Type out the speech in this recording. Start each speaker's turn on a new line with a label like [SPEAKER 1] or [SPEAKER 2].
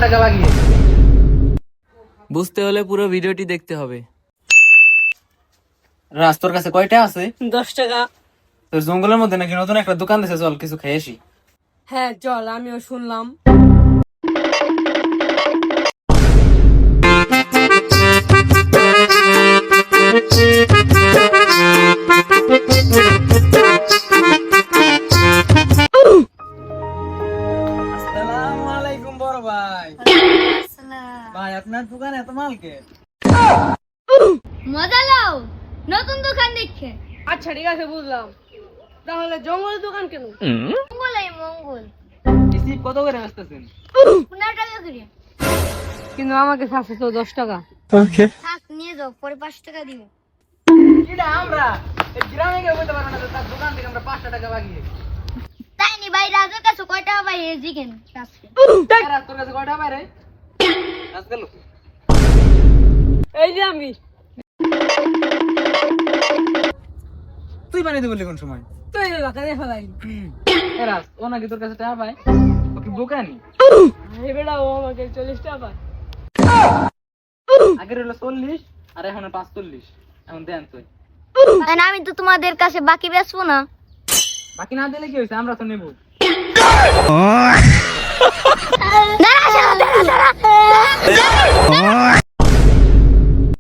[SPEAKER 1] টাকা বাকি।
[SPEAKER 2] বুঝতে হলে পুরো ভিডিওটি দেখতে হবে।
[SPEAKER 1] রাজ, তোর কাছে কয়টা আছে?
[SPEAKER 3] 10 টাকা।
[SPEAKER 1] তোর জঙ্গলের মধ্যে নাকি নতুন একটা দোকান দিয়েছে, চল কিছু খেয়ে আসি।
[SPEAKER 3] হ্যাঁ চল, আমিও শুনলাম।
[SPEAKER 1] আসসালামু আলাইকুম বড় ভাই। ভাই, আপনার দোকানে এত মাল কে?
[SPEAKER 4] মজা লাও, নতুন দোকান দেখে।
[SPEAKER 3] আচ্ছা ঠিক আছে, বুঝলাম। তাহলে জঙ্গলের দোকান কেন?
[SPEAKER 4] মঙ্গলাই মঙ্গল।
[SPEAKER 1] রিসিভ কত করে আসতেছেন?
[SPEAKER 4] 15 টাকা করে।
[SPEAKER 3] কিন্তু আমাকে আছে তো 10 টাকা।
[SPEAKER 4] থাক, নিয়ে যাও, পরে 5 টাকা দিব।
[SPEAKER 1] এটা আমরা এই গ্রামে কেউ বলতে পারবো না যে তার দোকান থেকে আমরা 5 টাকা বাকি।
[SPEAKER 4] তাই নি ভাই, রাজের কাছে কয় টাকা পাই এজি কেন? আজকে
[SPEAKER 1] রাজ, তোর কাছে কয়টা পায় রে? রাজ গেল।
[SPEAKER 3] এই যে আমি।
[SPEAKER 1] তুই বানিয়ে দিবি কোন সময়?
[SPEAKER 3] তুই এলাকা দেখা যাই।
[SPEAKER 1] এ রাজ, ও নাকি তোর কাছে টাকা পায়? ও কি বোকানি?
[SPEAKER 3] এই বেটা, ও আমাকে 40 টাকা পায়।
[SPEAKER 1] আগের হলো 40 আর এখন 45। এখন দেন তুই।
[SPEAKER 4] তাই আমি তো তোমাদের কাছে বাকি বেচবো না।
[SPEAKER 1] বাকি না দিলে কি হয়েছে, আমরা তো নেবো।
[SPEAKER 4] দাঁড়া, দাঁড়া, দাঁড়া।